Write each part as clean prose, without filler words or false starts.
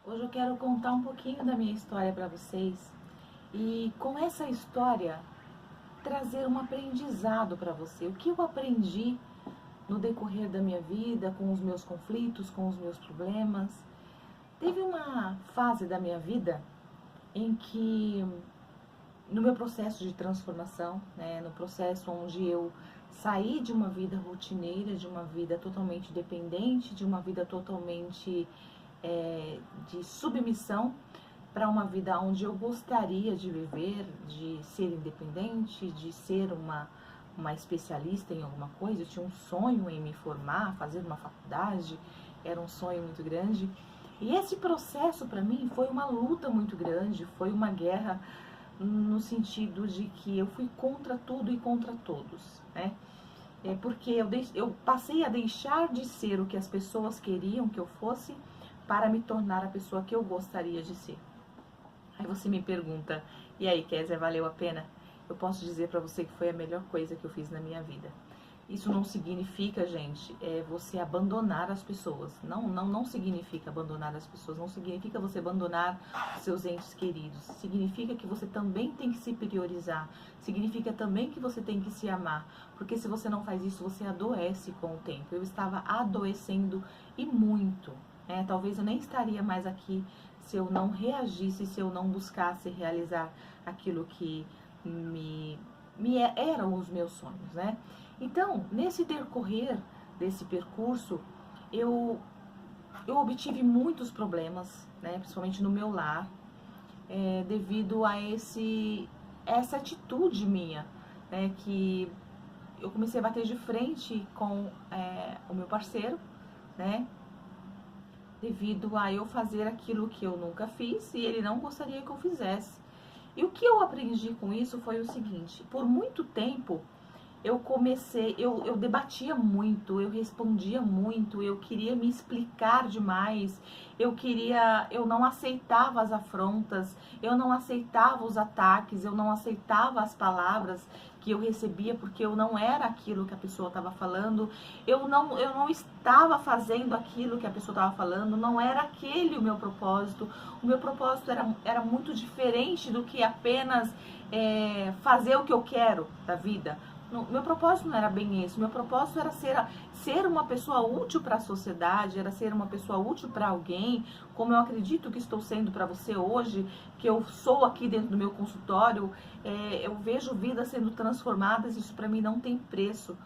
Hoje eu quero contar um pouquinho da minha história para vocês e com essa história trazer um aprendizado para você. O que eu aprendi no decorrer da minha vida, com os meus conflitos, com os meus problemas. Teve uma fase da minha vida em que, no meu processo de transformação, no processo onde eu saí de uma vida rotineira, de uma vida totalmente dependente, de uma vida totalmente de submissão, para uma vida onde eu gostaria de viver, de ser independente, de ser uma especialista em alguma coisa. Eu tinha um sonho em me formar, fazer uma faculdade, era um sonho muito grande. E esse processo para mim foi uma luta muito grande, foi uma guerra no sentido de que eu fui contra tudo e contra todos, né? Porque eu passei a deixar de ser o que as pessoas queriam que eu fosse para me tornar a pessoa que eu gostaria de ser. Aí você me pergunta, e aí, Kézia, valeu a pena? Eu posso dizer para você que foi a melhor coisa que eu fiz na minha vida. Isso não significa, gente, você abandonar as pessoas. Não significa abandonar as pessoas. Não significa você abandonar os seus entes queridos. Significa que você também tem que se priorizar. Significa também que você tem que se amar. Porque se você não faz isso, você adoece com o tempo. Eu estava adoecendo e muito. Talvez eu nem estaria mais aqui se eu não reagisse, se eu não buscasse realizar aquilo que eram os meus sonhos, né? Então, nesse decorrer desse percurso, eu obtive muitos problemas, né, principalmente no meu lar, devido a essa atitude minha, né, que eu comecei a bater de frente com o meu parceiro, né, devido a eu fazer aquilo que eu nunca fiz e ele não gostaria que eu fizesse. E o que eu aprendi com isso foi o seguinte: por muito tempo eu debatia muito, eu respondia muito, eu queria me explicar demais, eu não aceitava as afrontas, eu não aceitava os ataques, eu não aceitava as palavras que eu recebia, porque eu não era aquilo que a pessoa estava falando, eu não estava fazendo aquilo que a pessoa estava falando, não era aquele o meu propósito era muito diferente do que apenas fazer o que eu quero da vida. Meu propósito não era bem esse. Meu propósito era ser uma pessoa útil para a sociedade, era ser uma pessoa útil para alguém, como eu acredito que estou sendo para você hoje, que eu sou aqui dentro do meu consultório. Eu vejo vidas sendo transformadas, isso para mim não tem preço.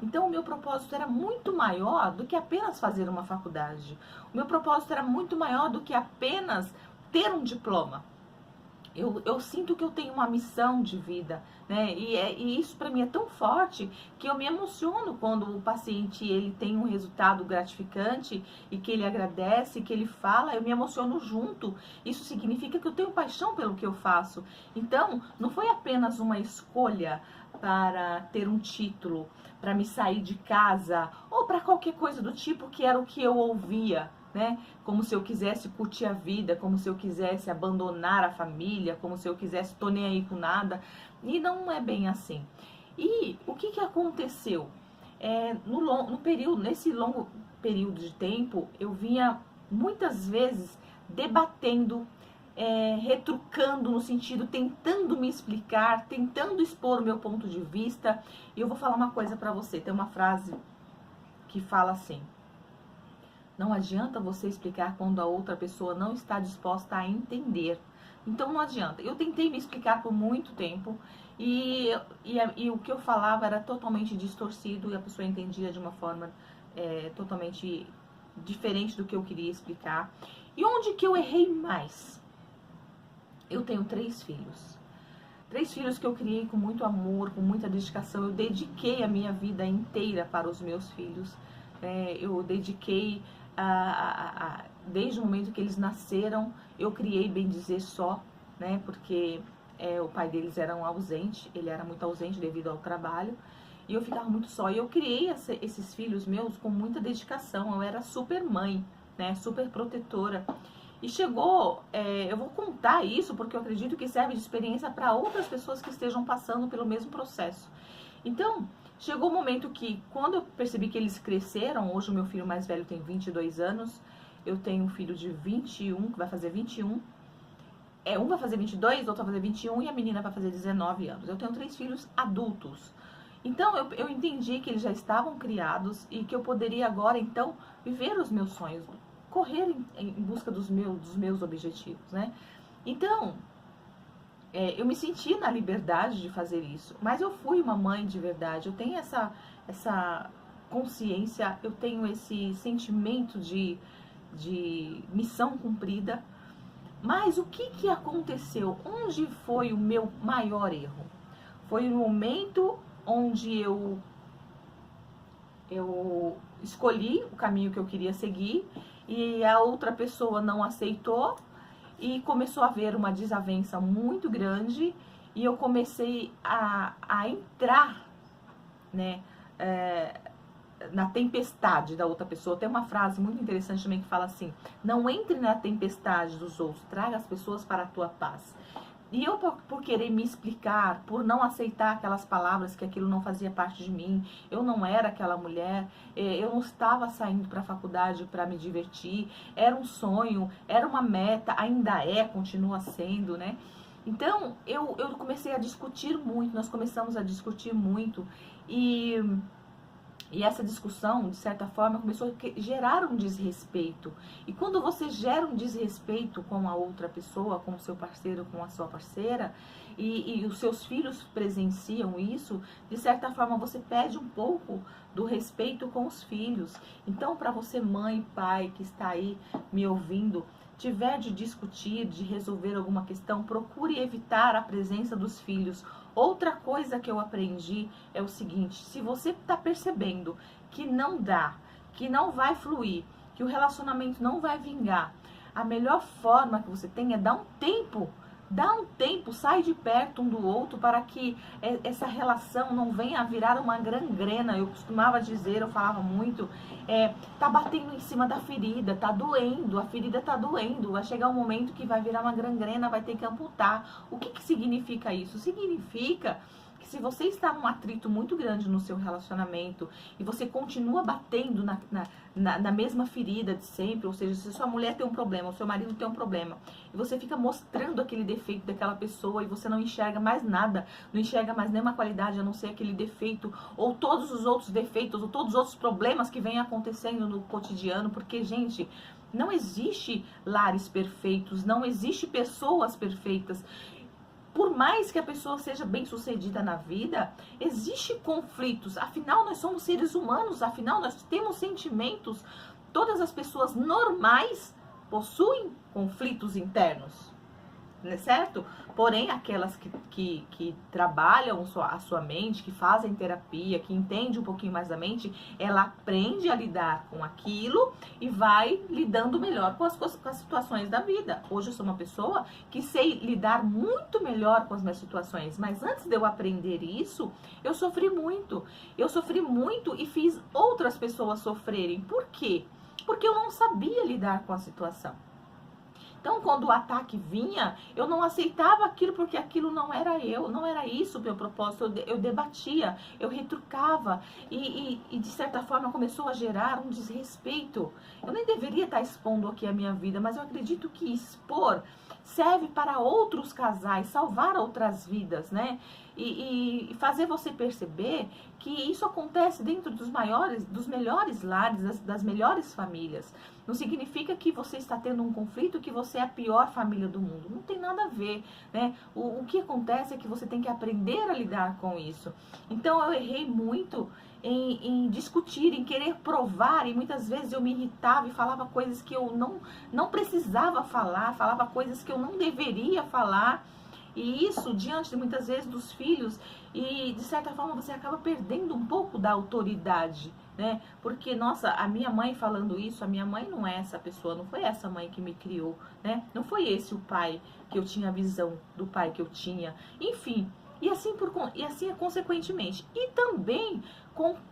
Então, o meu propósito era muito maior do que apenas fazer uma faculdade. O meu propósito era muito maior do que apenas ter um diploma. Eu sinto que eu tenho uma missão de vida, né? E isso para mim é tão forte que eu me emociono quando o paciente ele tem um resultado gratificante e que ele agradece, que ele fala, eu me emociono junto. Isso significa que eu tenho paixão pelo que eu faço. Então, não foi apenas uma escolha para ter um título, para me sair de casa ou para qualquer coisa do tipo que era o que eu ouvia, né? Como se eu quisesse curtir a vida, como se eu quisesse abandonar a família, como se eu quisesse tô nem aí com nada. E não é bem assim. E o que aconteceu? Nesse longo período de tempo, eu vinha muitas vezes debatendo, retrucando no sentido, tentando me explicar, tentando expor o meu ponto de vista. E eu vou falar uma coisa pra você. Tem uma frase que fala assim: não adianta você explicar quando a outra pessoa não está disposta a entender. Então não adianta. Eu tentei me explicar por muito tempo e o que eu falava era totalmente distorcido e a pessoa entendia de uma forma totalmente diferente do que eu queria explicar. E onde que eu errei mais? Eu tenho 3 filhos. 3 filhos que eu criei com muito amor, com muita dedicação. Eu dediquei a minha vida inteira para os meus filhos. Eu dediquei desde o momento que eles nasceram, eu criei, bem dizer, só, né? Porque o pai deles era um ausente, ele era muito ausente devido ao trabalho, e eu ficava muito só. E eu criei esses filhos meus com muita dedicação, eu era super mãe, né? Super protetora. E chegou, eu vou contar isso porque eu acredito que serve de experiência para outras pessoas que estejam passando pelo mesmo processo. Então, chegou o momento que, quando eu percebi que eles cresceram, hoje o meu filho mais velho tem 22 anos, eu tenho um filho de 21, que vai fazer 21. Um vai fazer 22, outro vai fazer 21 e a menina vai fazer 19 anos. Eu tenho 3 filhos adultos. Então, eu entendi que eles já estavam criados e que eu poderia agora, então, viver os meus sonhos, correr em busca dos meus objetivos, né? Então, eu me senti na liberdade de fazer isso, mas eu fui uma mãe de verdade, eu tenho essa consciência, eu tenho esse sentimento de missão cumprida. Mas o que aconteceu? Onde foi o meu maior erro? Foi no momento onde eu escolhi o caminho que eu queria seguir e a outra pessoa não aceitou e começou a haver uma desavença muito grande e eu comecei a entrar, né, na tempestade da outra pessoa. Tem uma frase muito interessante também que fala assim: não entre na tempestade dos outros, traga as pessoas para a tua paz. E eu, por querer me explicar, por não aceitar aquelas palavras, que aquilo não fazia parte de mim, eu não era aquela mulher, eu não estava saindo para a faculdade para me divertir, era um sonho, era uma meta, ainda continua sendo, né? Então, eu comecei a discutir muito, nós começamos a discutir muito, e essa discussão, de certa forma, começou a gerar um desrespeito. E quando você gera um desrespeito com a outra pessoa, com o seu parceiro, com a sua parceira, e os seus filhos presenciam isso, de certa forma você perde um pouco do respeito com os filhos. Então, para você, mãe, pai, que está aí me ouvindo, tiver de discutir, de resolver alguma questão, procure evitar a presença dos filhos. Outra coisa que eu aprendi é o seguinte: se você está percebendo que não dá, que não vai fluir, que o relacionamento não vai vingar, a melhor forma que você tem é dar um tempo. Dá um tempo, sai de perto um do outro para que essa relação não venha a virar uma gangrena. Eu costumava dizer, eu falava muito, tá batendo em cima da ferida, tá doendo, a ferida tá doendo, vai chegar um momento que vai virar uma gangrena, vai ter que amputar. O que significa isso? Significa que se você está num atrito muito grande no seu relacionamento e você continua batendo na mesma ferida de sempre, ou seja, se sua mulher tem um problema, o seu marido tem um problema, e você fica mostrando aquele defeito daquela pessoa e você não enxerga mais nada, não enxerga mais nenhuma qualidade a não ser aquele defeito, ou todos os outros defeitos, ou todos os outros problemas que vêm acontecendo no cotidiano, porque, gente, não existe lares perfeitos, não existe pessoas perfeitas. Por mais que a pessoa seja bem-sucedida na vida, existem conflitos. Afinal, nós somos seres humanos, afinal, nós temos sentimentos. Todas as pessoas normais possuem conflitos internos, né, certo? Porém, aquelas que trabalham a sua mente, que fazem terapia, que entendem um pouquinho mais da mente, ela aprende a lidar com aquilo e vai lidando melhor com as situações da vida. Hoje eu sou uma pessoa que sei lidar muito melhor com as minhas situações, mas antes de eu aprender isso, eu sofri muito. Eu sofri muito e fiz outras pessoas sofrerem. Por quê? Porque eu não sabia lidar com a situação. Então, quando o ataque vinha, eu não aceitava aquilo porque aquilo não era eu, não era isso o meu propósito. Eu debatia, eu retrucava e, de certa forma, começou a gerar um desrespeito. Eu nem deveria estar expondo aqui a minha vida, mas eu acredito que expor serve para outros casais, salvar outras vidas, né? E fazer você perceber que isso acontece dentro dos melhores lares, das melhores famílias. Não significa que você está tendo um conflito, que você é a pior família do mundo. Não tem nada a ver, né? O que acontece é que você tem que aprender a lidar com isso. Então eu errei muito em discutir, em querer provar, e muitas vezes eu me irritava e falava coisas que eu não precisava falar, falava coisas que eu não deveria falar. E isso diante de muitas vezes dos filhos, e de certa forma você acaba perdendo um pouco da autoridade, né? Porque, nossa, a minha mãe falando isso, a minha mãe não é essa pessoa, não foi essa mãe que me criou, né? Não foi esse o pai que eu tinha a visão do pai que eu tinha, enfim. E assim consequentemente. E também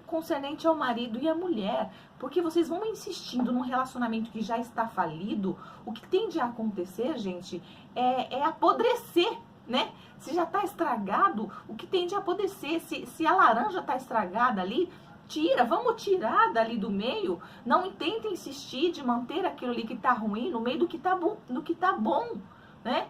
concernente ao marido e à mulher. Porque vocês vão insistindo num relacionamento que já está falido, o que tende a acontecer, gente, é apodrecer, né? Se já está estragado, o que tende a apodrecer, se a laranja está estragada ali, tira, vamos tirar dali do meio. Não tenta insistir de manter aquilo ali que tá ruim no meio do que tá bom, né?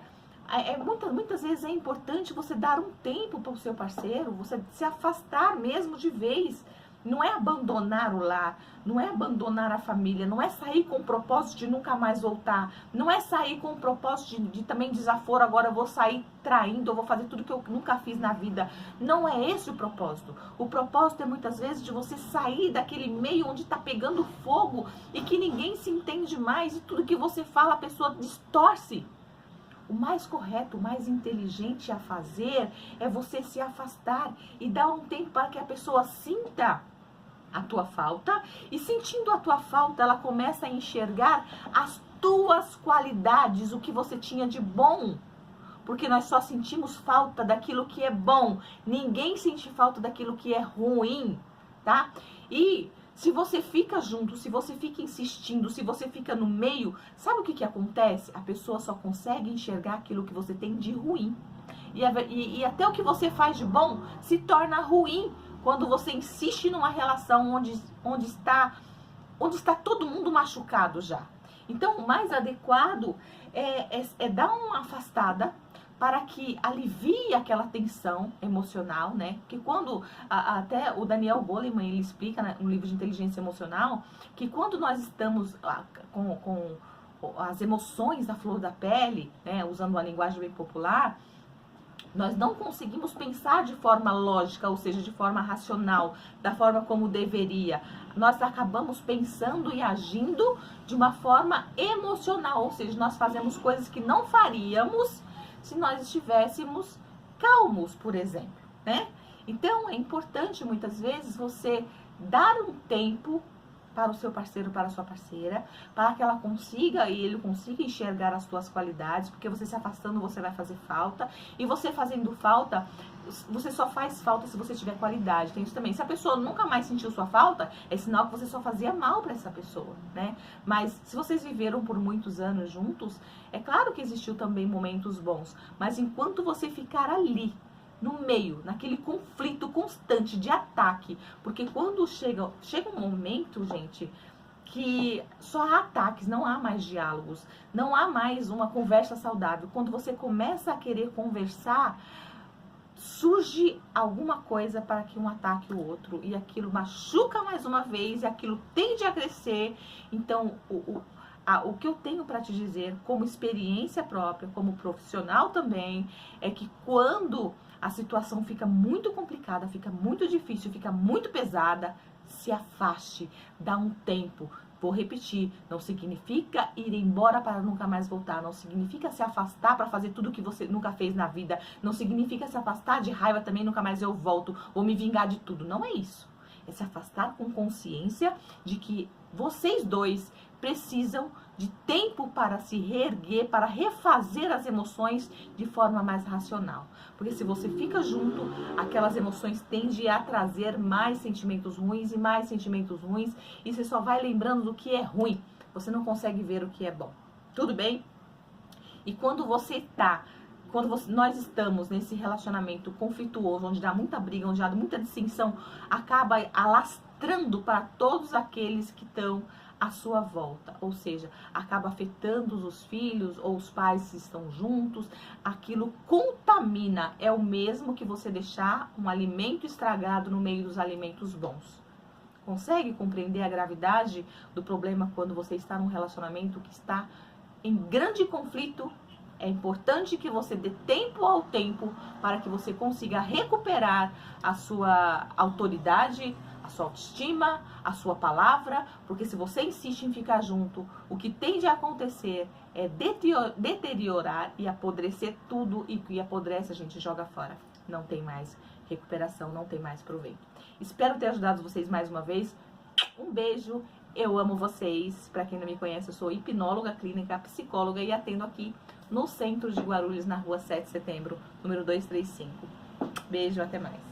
Muitas vezes é importante você dar um tempo para o seu parceiro, você se afastar mesmo de vez. Não é abandonar o lar, não é abandonar a família, não é sair com o propósito de nunca mais voltar, não é sair com o propósito de também desaforo, agora eu vou sair traindo, eu vou fazer tudo que eu nunca fiz na vida. Não é esse o propósito. O propósito é muitas vezes de você sair daquele meio onde está pegando fogo e que ninguém se entende mais e tudo que você fala a pessoa distorce. O mais correto, o mais inteligente a fazer é você se afastar e dar um tempo para que a pessoa sinta a tua falta, e sentindo a tua falta, ela começa a enxergar as tuas qualidades, o que você tinha de bom. Porque nós só sentimos falta daquilo que é bom. Ninguém sente falta daquilo que é ruim, tá? E se você fica junto, se você fica insistindo, se você fica no meio, sabe o que acontece? A pessoa só consegue enxergar aquilo que você tem de ruim. E até o que você faz de bom se torna ruim quando você insiste numa relação onde está todo mundo machucado já. Então, o mais adequado é dar uma afastada para que alivie aquela tensão emocional, né? Que quando, até o Daniel Goleman, ele explica, né, no livro de Inteligência Emocional, que quando nós estamos com as emoções à flor da pele, né, usando uma linguagem bem popular, nós não conseguimos pensar de forma lógica, ou seja, de forma racional, da forma como deveria. Nós acabamos pensando e agindo de uma forma emocional, ou seja, nós fazemos coisas que não faríamos se nós estivéssemos calmos, por exemplo, né? Então, é importante muitas vezes você dar um tempo para o seu parceiro, para a sua parceira, para que ela consiga e ele consiga enxergar as suas qualidades, porque você se afastando, você vai fazer falta, e você fazendo falta, você só faz falta se você tiver qualidade. Tem isso também. Se a pessoa nunca mais sentiu sua falta, é sinal que você só fazia mal para essa pessoa, né? Mas se vocês viveram por muitos anos juntos, é claro que existiu também momentos bons, mas enquanto você ficar ali, no meio, naquele conflito constante de ataque, porque quando chega um momento, gente, que só há ataques, não há mais diálogos, não há mais uma conversa saudável. Quando você começa a querer conversar, surge alguma coisa para que um ataque o outro, e aquilo machuca mais uma vez, e aquilo tende a crescer. Então, o que eu tenho para te dizer, como experiência própria, como profissional também, é que quando a situação fica muito complicada, fica muito difícil, fica muito pesada, se afaste, dá um tempo. Vou repetir, não significa ir embora para nunca mais voltar, não significa se afastar para fazer tudo que você nunca fez na vida, não significa se afastar de raiva também, nunca mais eu volto, vou me vingar de tudo. Não é isso. É se afastar com consciência de que vocês dois precisam de tempo para se reerguer, para refazer as emoções de forma mais racional. Porque se você fica junto, aquelas emoções tendem a trazer mais sentimentos ruins e mais sentimentos ruins, e você só vai lembrando do que é ruim. Você não consegue ver o que é bom. Tudo bem? E quando nós estamos nesse relacionamento conflituoso, onde dá muita briga, onde há muita dissensão, acaba alastrando para todos aqueles que estão à sua volta, ou seja, acaba afetando os filhos ou os pais que estão juntos, aquilo contamina, é o mesmo que você deixar um alimento estragado no meio dos alimentos bons. Consegue compreender a gravidade do problema quando você está num relacionamento que está em grande conflito? É importante que você dê tempo ao tempo para que você consiga recuperar a sua autoridade, a sua autoestima, a sua palavra, porque se você insiste em ficar junto, o que tende a acontecer é deteriorar e apodrecer tudo, e que apodrece a gente joga fora. Não tem mais recuperação, não tem mais proveito. Espero ter ajudado vocês mais uma vez. Um beijo, eu amo vocês. Para quem não me conhece, eu sou hipnóloga clínica, psicóloga e atendo aqui no centro de Guarulhos, na rua 7 de setembro, número 235. Beijo, até mais.